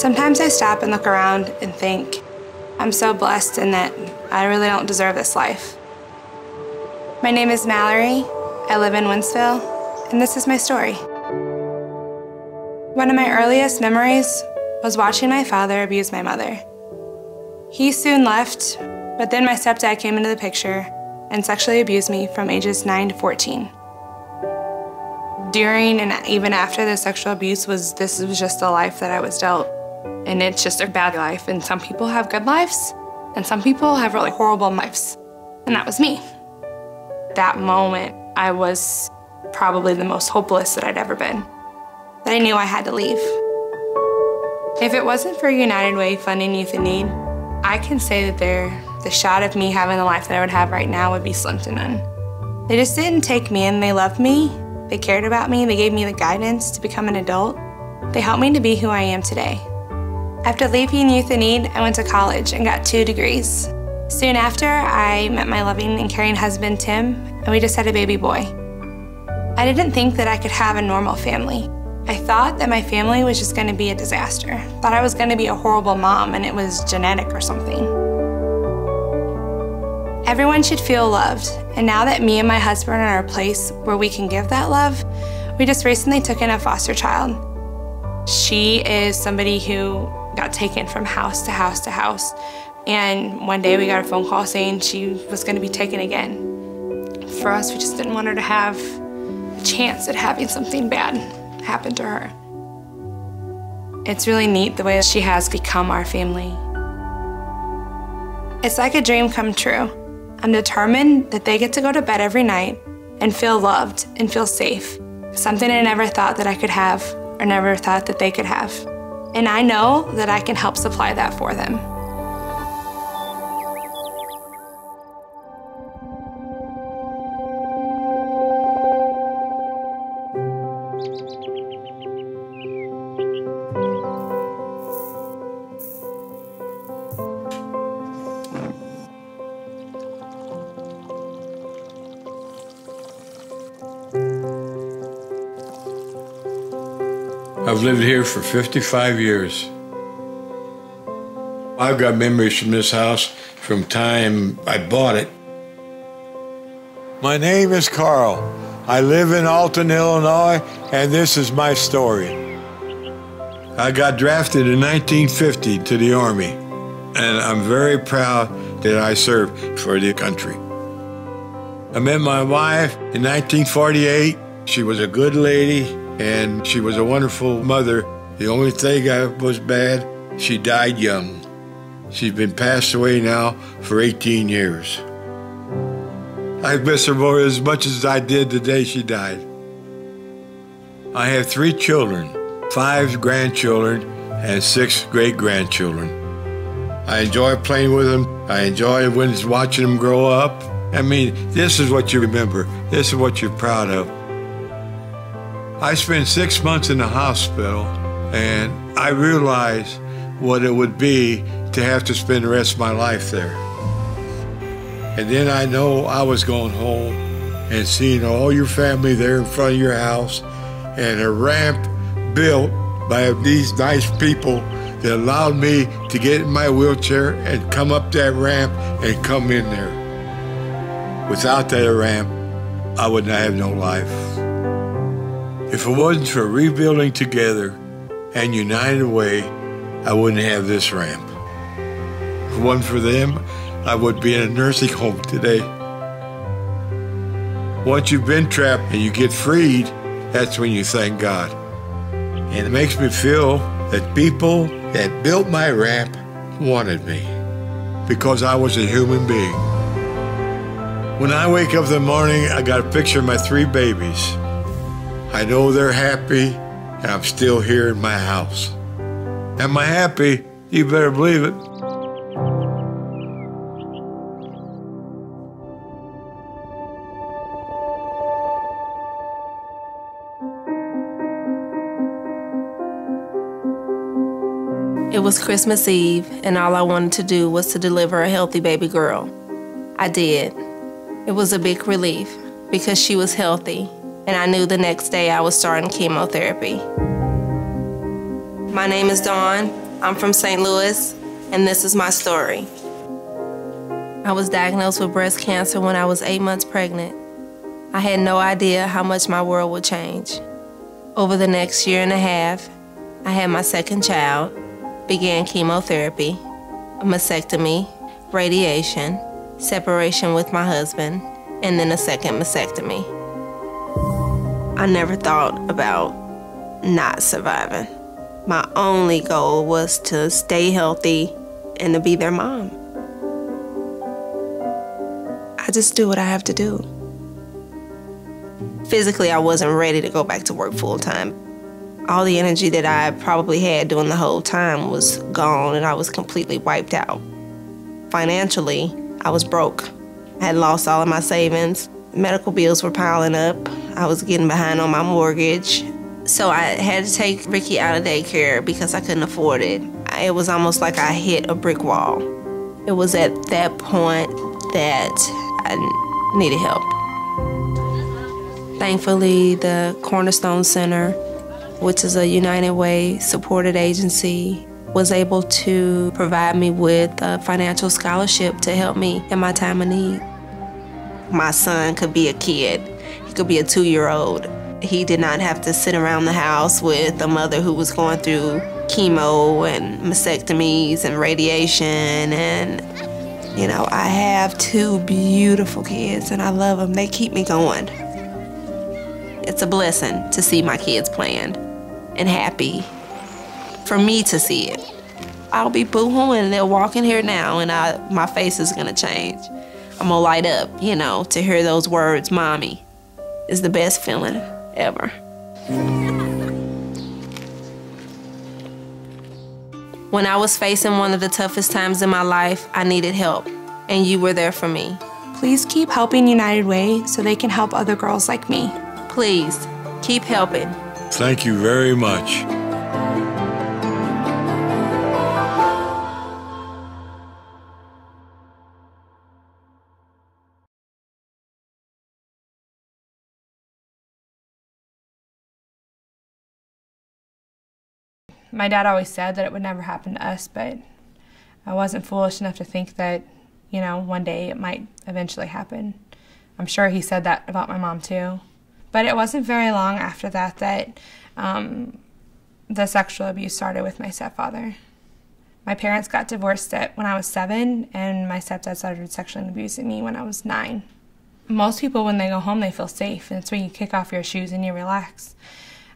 Sometimes I stop and look around and think, I'm so blessed in that I really don't deserve this life. My name is Mallory, I live in Winsville, and this is my story. One of my earliest memories was watching my father abuse my mother. He soon left, but then my stepdad came into the picture and sexually abused me from ages 9 to 14. During and even after the sexual abuse, this was just the life that I was dealt. And it's just a bad life, and some people have good lives, and some people have really horrible lives. And that was me. That moment, I was probably the most hopeless that I'd ever been. That I knew I had to leave. If it wasn't for United Way funding Youth in Need, I can say that the shot of me having the life that I would have right now would be slim to none. They just didn't take me in, they loved me, they cared about me, they gave me the guidance to become an adult. They helped me to be who I am today. After leaving Youth in Need, I went to college and got 2 degrees. Soon after, I met my loving and caring husband, Tim, and we just had a baby boy. I didn't think that I could have a normal family. I thought that my family was just gonna be a disaster. Thought I was gonna be a horrible mom and it was genetic or something. Everyone should feel loved, and now that me and my husband are in a place where we can give that love, we just recently took in a foster child. She is somebody who got taken from house to house to house, and one day we got a phone call saying she was going to be taken again. For us, we just didn't want her to have a chance at having something bad happen to her. It's really neat the way that she has become our family. It's like a dream come true. I'm determined that they get to go to bed every night and feel loved and feel safe. Something I never thought that I could have or never thought that they could have. And I know that I can help supply that for them. I've lived here for 55 years. I've got memories from this house from time I bought it. My name is Carl. I live in Alton, Illinois, and this is my story. I got drafted in 1950 to the Army, and I'm very proud that I served for the country. I met my wife in 1948. She was a good lady, and she was a wonderful mother. The only thing that was bad, she died young. She's been passed away now for 18 years. I miss her more as much as I did the day she died. I have 3 children, 5 grandchildren, and 6 great-grandchildren. I enjoy playing with them. I enjoy watching them grow up. I mean, this is what you remember. This is what you're proud of. I spent 6 months in the hospital, and I realized what it would be to have to spend the rest of my life there. And then I know I was going home and seeing all your family there in front of your house, and a ramp built by these nice people that allowed me to get in my wheelchair and come up that ramp and come in there. Without that ramp, I would not have no life. If it wasn't for rebuilding together and United Way, I wouldn't have this ramp. If it wasn't for them, I would be in a nursing home today. Once you've been trapped and you get freed, that's when you thank God. And it makes me feel that people that built my ramp wanted me because I was a human being. When I wake up in the morning, I got a picture of my 3 babies. I know they're happy, and I'm still here in my house. Am I happy? You better believe it. It was Christmas Eve, and all I wanted to do was to deliver a healthy baby girl. I did. It was a big relief because she was healthy, and I knew the next day I was starting chemotherapy. My name is Dawn, I'm from St. Louis, and this is my story. I was diagnosed with breast cancer when I was 8 months pregnant. I had no idea how much my world would change. Over the next year and a half, I had my second child, began chemotherapy, a mastectomy, radiation, separation with my husband, and then a second mastectomy. I never thought about not surviving. My only goal was to stay healthy and to be their mom. I just do what I have to do. Physically, I wasn't ready to go back to work full time. All the energy that I probably had during the whole time was gone, and I was completely wiped out. Financially, I was broke. I had lost all of my savings. Medical bills were piling up. I was getting behind on my mortgage. So I had to take Ricky out of daycare because I couldn't afford it. It was almost like I hit a brick wall. It was at that point that I needed help. Thankfully, the Cornerstone Center, which is a United Way supported agency, was able to provide me with a financial scholarship to help me in my time of need. My son could be a kid. He could be a 2-year-old. He did not have to sit around the house with a mother who was going through chemo and mastectomies and radiation. And, you know, I have 2 beautiful kids and I love them. They keep me going. It's a blessing to see my kids playing and happy, for me to see it. I'll be boo-hooing and they'll walk in here now and my face is gonna change. I'm gonna light up, you know, to hear those words, mommy, is the best feeling ever. When I was facing one of the toughest times in my life, I needed help, and you were there for me. Please keep helping United Way so they can help other girls like me. Please, keep helping. Thank you very much. My dad always said that it would never happen to us, but I wasn't foolish enough to think that, you know, one day it might eventually happen. I'm sure he said that about my mom too. But it wasn't very long after that that the sexual abuse started with my stepfather. My parents got divorced when I was 7, and my stepdad started sexually abusing me when I was 9. Most people, when they go home, they feel safe, and it's when you kick off your shoes and you relax.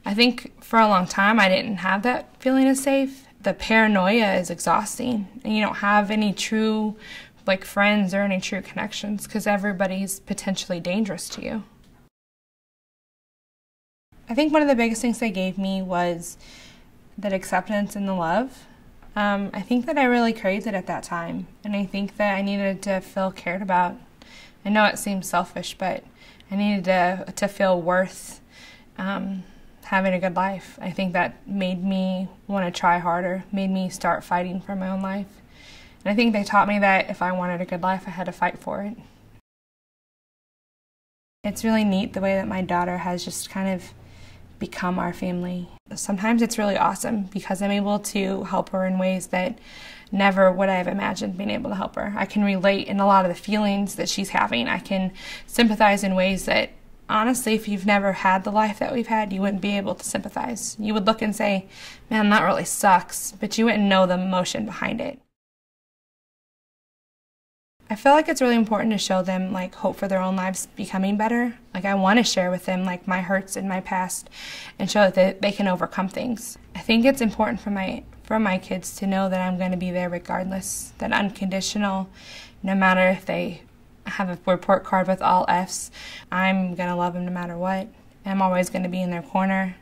I think for a long time I didn't have that feeling of safe. The paranoia is exhausting, and you don't have any true friends or any true connections because everybody's potentially dangerous to you. I think one of the biggest things they gave me was that acceptance and the love. I think that I really craved it at that time, and I think that I needed to feel cared about. I know it seems selfish, but I needed to feel worth having a good life. I think that made me want to try harder, made me start fighting for my own life. And I think they taught me that if I wanted a good life, I had to fight for it. It's really neat the way that my daughter has just kind of become our family. Sometimes it's really awesome because I'm able to help her in ways that never would I have imagined being able to help her. I can relate in a lot of the feelings that she's having. I can sympathize in ways that, honestly, if you've never had the life that we've had, you wouldn't be able to sympathize. You would look and say, man, that really sucks, but you wouldn't know the emotion behind it. I feel like it's really important to show them hope for their own lives becoming better. I want to share with them my hurts and my past and show that they can overcome things. I think it's important for my kids to know that I'm going to be there regardless, that unconditional, no matter if they have a report card with all Fs, I'm going to love them no matter what. I'm always going to be in their corner,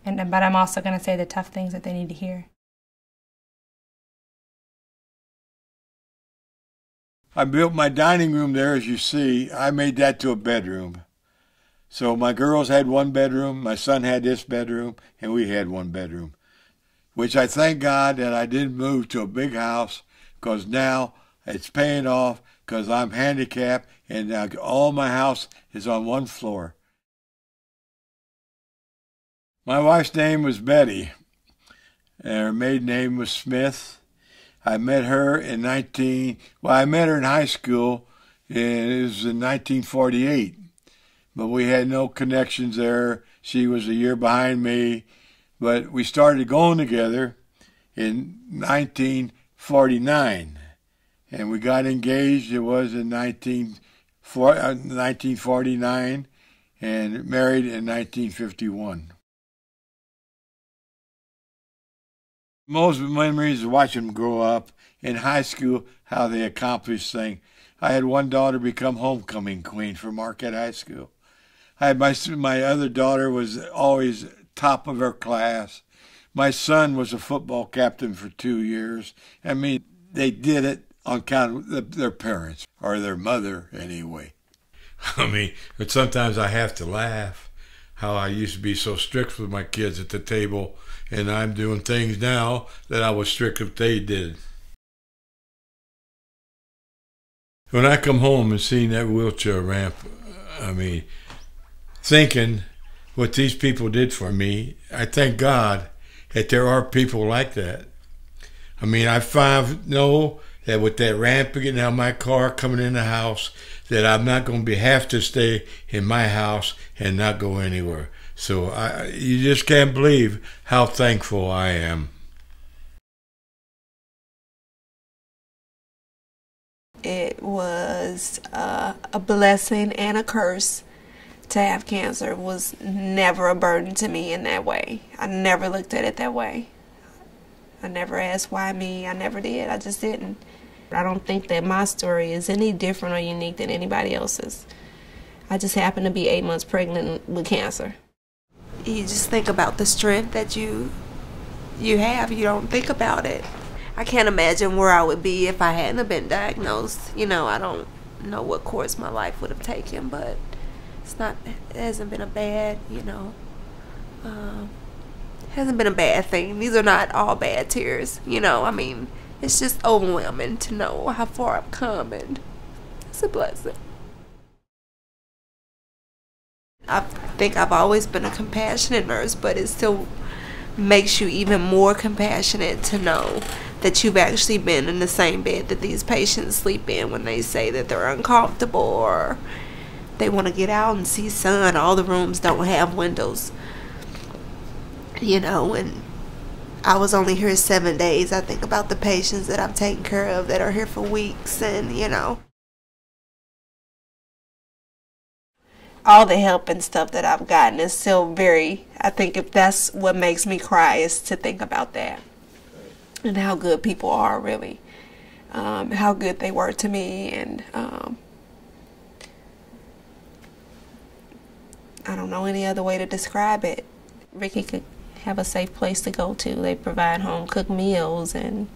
but I'm also going to say the tough things that they need to hear. I built my dining room there, as you see. I made that to a bedroom. So my girls had one bedroom, my son had this bedroom, and we had one bedroom, which I thank God that I didn't move to a big house, because now it's paying off because I'm handicapped and now all my house is on one floor. My wife's name was Betty. and her maiden name was Smith. I met her in I met her in high school, and it was in 1948. But we had no connections there. She was a year behind me. But we started going together in 1949. And we got engaged. It was in 1949 and married in 1951. Most memories of watching them grow up in high school, how they accomplished things. I had one daughter become homecoming queen for Marquette High School. I had my other daughter was always top of her class. My son was a football captain for 2 years. I mean, they did it on account of their parents, or their mother anyway. I mean, but sometimes I have to laugh how I used to be so strict with my kids at the table, and I'm doing things now that I was strict if they did. When I come home and seeing that wheelchair ramp, I mean, thinking what these people did for me, I thank God that there are people like that. I mean, I know that with that ramp getting out of my car, coming in the house, that I'm not going to have to stay in my house and not go anywhere. So you just can't believe how thankful I am. It was a blessing and a curse to have cancer. It was never a burden to me in that way. I never looked at it that way. I never asked why me. I never did. I just didn't. I don't think that my story is any different or unique than anybody else's. I just happened to be 8 months pregnant with cancer. You just think about the strength that you have. You don't think about it. I can't imagine where I would be if I hadn't been diagnosed. You know, I don't know what course my life would have taken, but it hasn't been a bad, hasn't been a bad thing. These are not all bad tears, I mean, it's just overwhelming to know how far I've come, and it's a blessing. I think I've always been a compassionate nurse, but it still makes you even more compassionate to know that you've actually been in the same bed that these patients sleep in when they say that they're uncomfortable or they want to get out and see sun. All the rooms don't have windows, and I was only here 7 days. I think about the patients that I've taken care of that are here for weeks, and all the help and stuff that I've gotten is still I think if that's what makes me cry is to think about that and how good people are, really, how good they were to me, and I don't know any other way to describe it. Ricky could have a safe place to go to. They provide home-cooked meals, and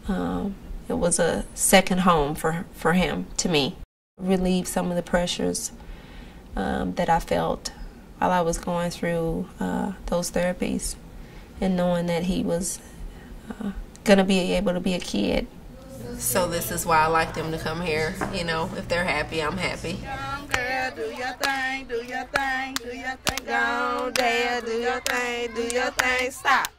it was a second home for him, to me. Relieve some of the pressures that I felt while I was going through those therapies, and knowing that he was going to be able to be a kid. So this is why I like them to come here. If they're happy, I'm happy. Girl, do your thing, do your thing, do your thing. Go, Dad, do your thing, stop.